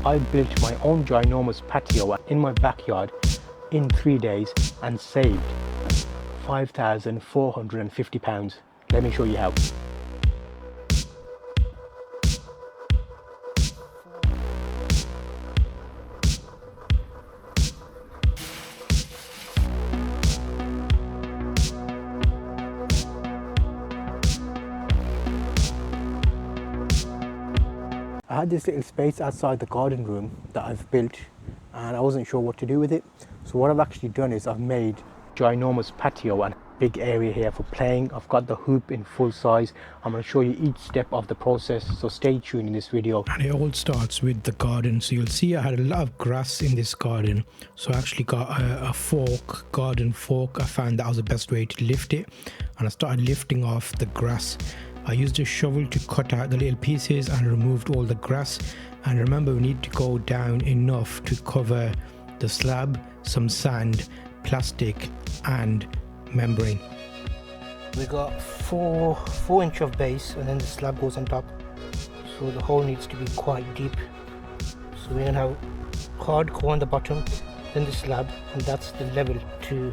I built my own ginormous patio in my backyard in 3 days and saved £5,450. Let me show you how. I had this little space outside the garden room that I've built and I wasn't sure what to do with it. So what I've actually done is I've made ginormous patio and big area here for playing. I've got the hoop in full size. I'm going to show you each step of the process, so stay tuned in this video. And it all starts with the garden. So you'll see I had a lot of grass in this garden, so I actually got a garden fork. I found that was the best way to lift it, and I started lifting off the grass. I used a shovel to cut out the little pieces and removed all the grass. And remember, we need to go down enough to cover the slab, some sand, plastic and membrane. We got 4 inch of base, and then the slab goes on top, so the hole needs to be quite deep. So we're gonna have hard core on the bottom, then the slab, and that's the level to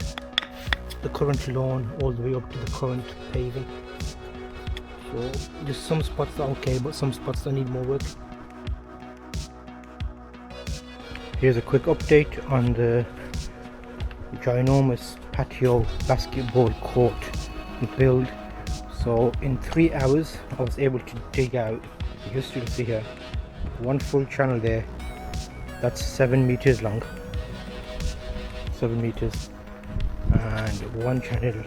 the current lawn all the way up to the current paving. So just some spots are okay, but some spots that need more work. Here's a quick update on the ginormous patio basketball court build. So in 3 hours I was able to dig out, just you can see here, one full channel there that's 7 meters long, 7 meters, and one channel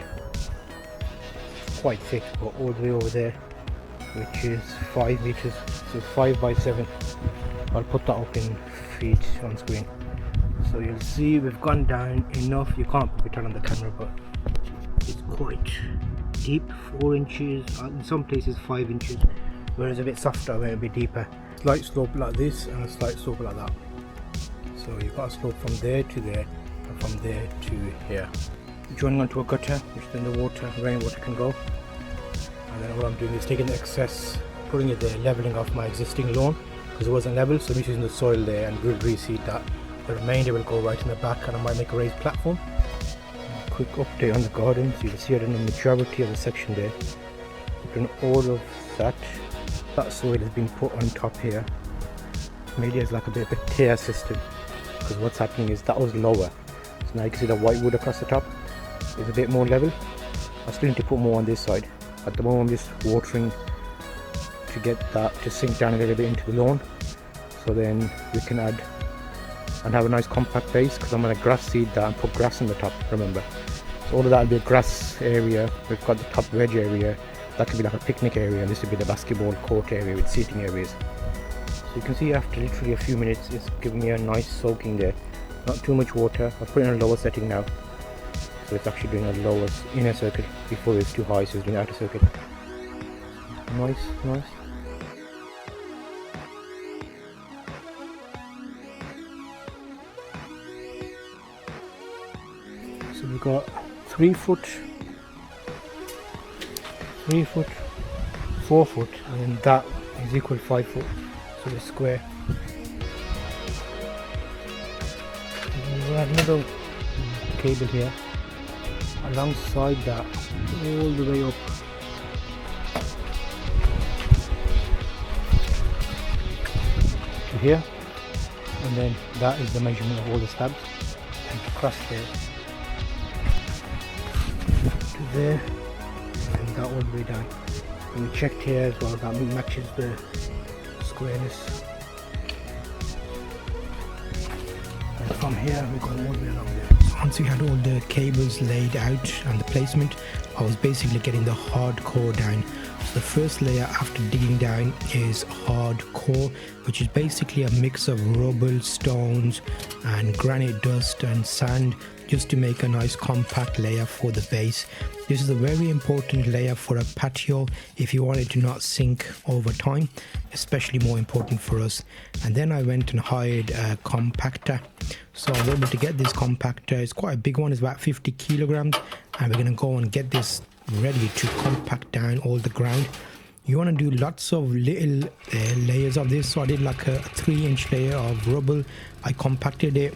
quite thick, but all the way over there, which is 5 meters, so 5 by 7. I'll put that up in feet on screen, so you'll see we've gone down enough. You can't put it on the camera, but it's quite deep, 4 inches, in some places 5 inches, whereas a bit softer where it'll be deeper. Slight slope like this and a slight slope like that, so you've got a slope from there to there and from there to here, joining onto a gutter, which then the rainwater can go. And then what I'm doing is taking the excess, putting it there, leveling off my existing lawn because it wasn't level, so I'm using the soil there and we'll reseed that. The remainder will go right in the back, and I might make a raised platform. A quick update on the garden, so you can see it in the majority of the section there. I've done all of that. That soil has been put on top here, made it as like a bit of a tier system, because what's happening is that was lower. So now you can see the white wood across the top is a bit more level. I still need to put more on this side. At the moment I'm just watering to get that to sink down a little bit into the lawn, so then we can add and have a nice compact base, because I'm going to grass seed that and put grass on the top, remember. So all of that will be a grass area. We've got the top veg area, that could be like a picnic area, and this will be the basketball court area with seating areas. So you can see after literally a few minutes it's giving me a nice soaking there. Not too much water. I'll put it in a lower setting now, so it's actually doing a lower inner circle. Before it's too high, so it's doing outer circle. Nice. So we've got 3 foot, 4 foot, and then that is equal 5 foot, so it's square. And we'll have another cable here alongside that, all the way up to here, and then that is the measurement of all the slabs, and across there to there, and that all the way down. And we checked here as well, that matches the squareness. And from here we go all the way along there. Once we had all the cables laid out and the placement, I was basically getting the hard core down. So the first layer after digging down is hard core, which is basically a mix of rubble, stones and granite dust and sand, just to make a nice compact layer for the base. This is a very important layer for a patio if you want it to not sink over time, especially more important for us. And then I went and hired a compactor. So I was able to get this compactor. It's quite a big one, it's about 50 kilograms, and we're going to go and get this ready to compact down all the ground. You want to do lots of little layers of this. So I did like a 3-inch layer of rubble. I compacted it,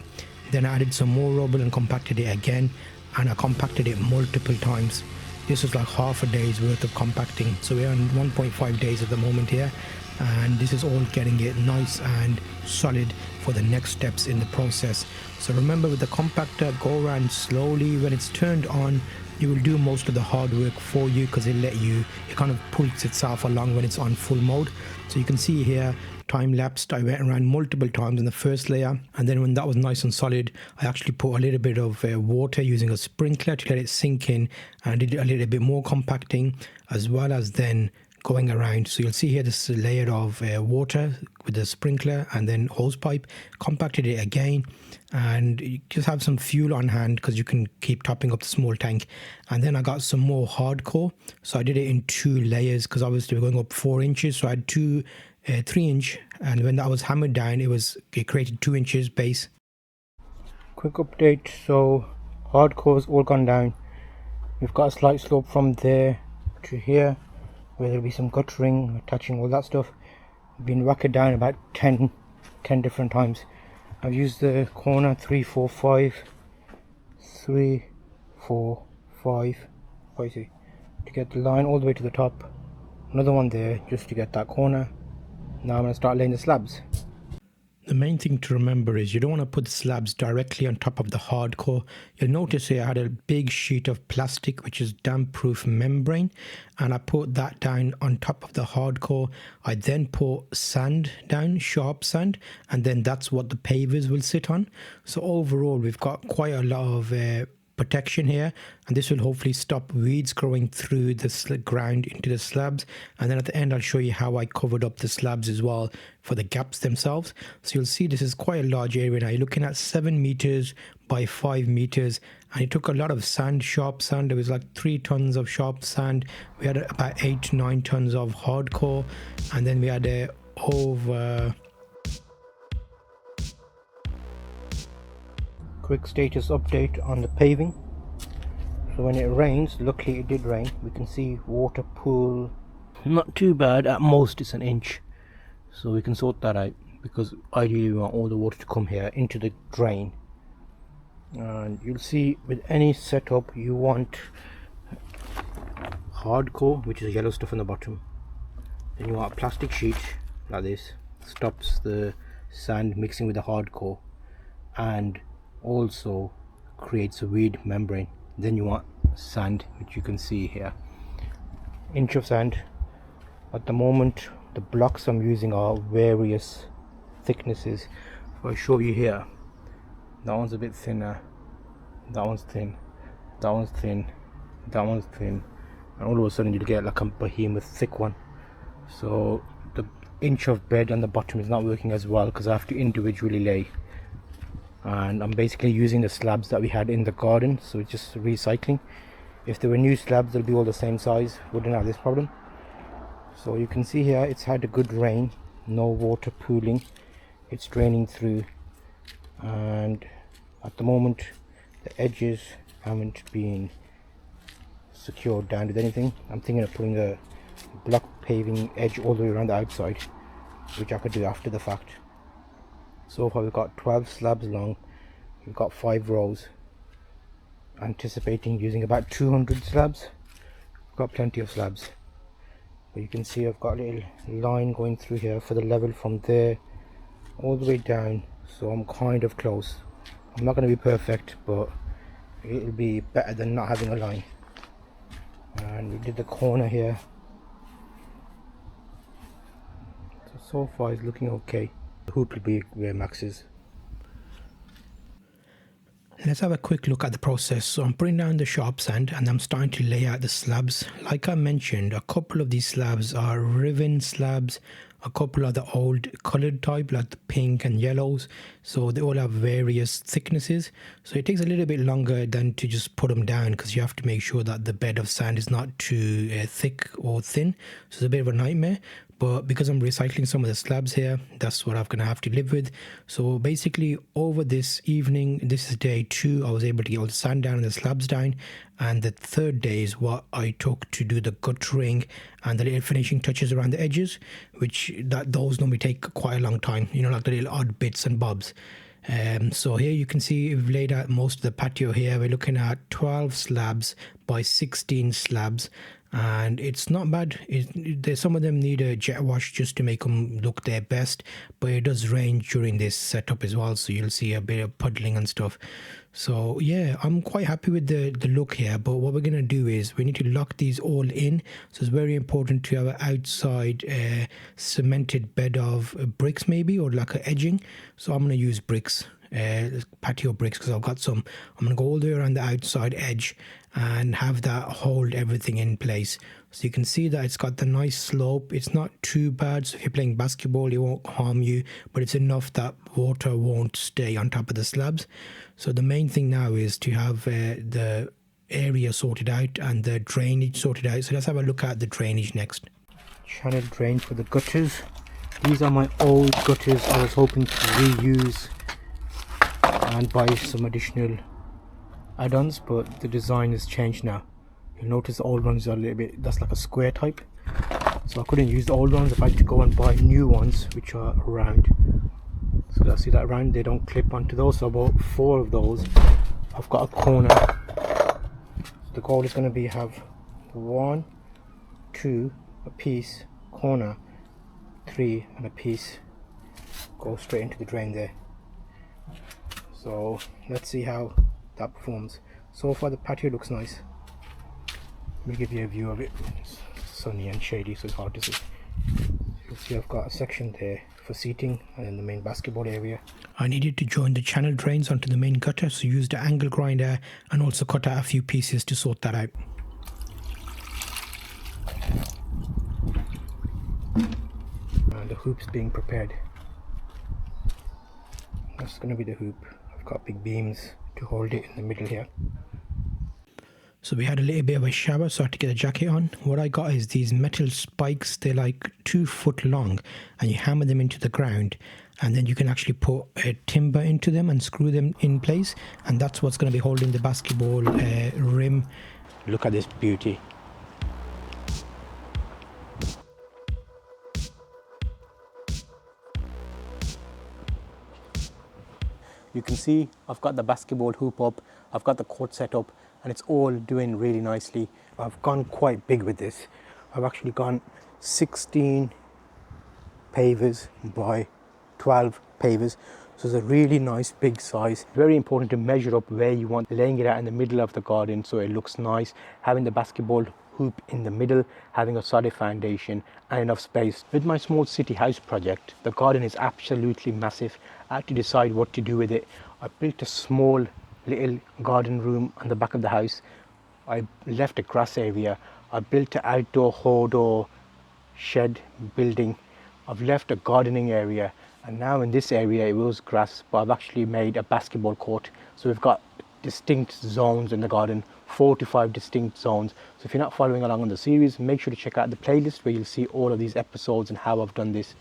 then I added some more rubble and compacted it again, and I compacted it multiple times. This was like half a day's worth of compacting. So we're on 1.5 days at the moment here, and this is all getting it nice and solid for the next steps in the process. So remember, with the compactor, go around slowly. When it's turned on, it will do most of the hard work for you, because it kind of pulls itself along when it's on full mode. So you can see here, time lapsed, I went around multiple times in the first layer, and then when that was nice and solid, I actually put a little bit of water using a sprinkler to let it sink in, and did a little bit more compacting, as well as then going around. So you'll see here this layer of water with the sprinkler and then hose pipe, compacted it again, and you just have some fuel on hand because you can keep topping up the small tank. And then I got some more hardcore, so I did it in 2 layers because obviously we're going up 4 inches, so I had 2 3-inch, and when that was hammered down, it created 2 inches base. Quick update, so hardcore's all gone down. We've got a slight slope from there to here where there'll be some guttering, attaching, all that stuff. Been whacked down about 10 different times. I've used the corner 3, 4, 5 to get the line all the way to the top. Another one there just to get that corner. Now I'm going to start laying the slabs. The main thing to remember is you don't want to put the slabs directly on top of the hardcore. You'll notice here I had a big sheet of plastic, which is damp-proof membrane, and I put that down on top of the hardcore. I then put sand down, sharp sand, and then that's what the pavers will sit on. So overall, we've got quite a lot of protection here, and this will hopefully stop weeds growing through the ground into the slabs. And then at the end, I'll show you how I covered up the slabs as well for the gaps themselves. So you'll see this is quite a large area now. You're looking at 7 meters by 5 meters, and it took a lot of sand, sharp sand. There was like 3 tons of sharp sand. We had about 8 to 9 tons of hardcore, and then we had over. Quick status update on the paving. So when it rains, luckily it did rain, we can see water pool, not too bad, at most it's 1 inch, so we can sort that out, because ideally we want all the water to come here into the drain. And you'll see with any setup you want hardcore, which is yellow stuff on the bottom, then you want a plastic sheet like this, stops the sand mixing with the hardcore and also creates a weed membrane. Then you want sand, which you can see here, inch of sand. At the moment the blocks I'm using are various thicknesses. If I show you here, that one's a bit thinner, that one's thin, that one's thin, that one's thin, and all of a sudden you'll get like a behemoth thick one. So the inch of bed on the bottom is not working as well because I have to individually lay, and I'm basically using the slabs that we had in the garden, so it's just recycling. If there were new slabs, they'll be all the same size, wouldn't have this problem. So you can see here it's had a good rain, no water pooling, it's draining through, and at the moment the edges haven't been secured down with anything. I'm thinking of putting a block paving edge all the way around the outside, which I could do after the fact. So far we've got 12 slabs long, we've got 5 rows, anticipating using about 200 slabs. We've got plenty of slabs, but you can see I've got a little line going through here for the level from there all the way down, so I'm kind of close. I'm not going to be perfect, but it'll be better than not having a line. And we did the corner here, so far it's looking okay. The hoop will be where max is. Let's have a quick look at the process. So I'm putting down the sharp sand and I'm starting to lay out the slabs. Like I mentioned, a couple of these slabs are riven slabs, a couple are the old colored type like the pink and yellows, so they all have various thicknesses. So it takes a little bit longer than to just put them down, because you have to make sure that the bed of sand is not too thick or thin, so it's a bit of a nightmare. but because I'm recycling some of the slabs here, that's what I'm gonna have to live with. So basically over this evening, this is day 2, I was able to get all the sand down and the slabs down, and the third day is what I took to do the guttering and the little finishing touches around the edges, which those normally take quite a long time, you know, like the little odd bits and bobs. So here you can see we've laid out most of the patio here. We're looking at 12 slabs by 16 slabs, and it's not bad. Some of them need a jet wash just to make them look their best, but it does rain during this setup as well, so you'll see a bit of puddling and stuff. So yeah, I'm quite happy with the look here, but what we're going to do is we need to lock these all in. So it's very important to have an outside cemented bed of bricks maybe, or like an edging. So I'm going to use bricks, patio bricks, because I've got some. I'm going to go all the way around the outside edge and have that hold everything in place. So you can see that it's got the nice slope. It's not too bad, so if you're playing basketball it won't harm you, but it's enough that water won't stay on top of the slabs. So the main thing now is to have the area sorted out and the drainage sorted out. So let's have a look at the drainage next. Channel drain for the gutters. These are my old gutters I was hoping to reuse and buy some additional add-ons, but the design has changed now. You'll notice the old ones are a little bit, that's like a square type, so I couldn't use the old ones. I've had to go and buy new ones which are round. So let's see that round, they don't clip onto those, so I bought 4 of those. I've got a corner. The goal is going to be have 1, 2 a piece, corner 3 and a piece go straight into the drain there. So let's see how that performs. So far the patio looks nice. Let me give you a view of it. It's sunny and shady, so it's hard to see. You'll see I've got a section there for seating and then the main basketball area. I needed to join the channel drains onto the main gutter, so used the angle grinder and also cut out a few pieces to sort that out. And the hoop's being prepared. That's going to be the hoop. I've got big beams to hold it in the middle here. So we had a little bit of a shower, so I had to get a jacket on. What I got is these metal spikes. They're like 2 foot long, and you hammer them into the ground, and then you can actually put a timber into them and screw them in place, and that's what's going to be holding the basketball rim. Look at this beauty. You can see I've got the basketball hoop up, I've got the court set up, and it's all doing really nicely. I've gone quite big with this. I've actually gone 16 pavers by 12 pavers. So it's a really nice big size. Very important to measure up where you want, laying it out in the middle of the garden so it looks nice. Having the basketball hoop in the middle, having a solid foundation and enough space. With my small city house project, the garden is absolutely massive. I had to decide what to do with it. I built a small little garden room on the back of the house. I left a grass area. I built an outdoor hors shed building. I've left a gardening area, and now in this area it was grass, but I've actually made a basketball court. So we've got distinct zones in the garden, 4 to 5 distinct zones. So if you're not following along on the series, make sure to check out the playlist where you'll see all of these episodes and how I've done this.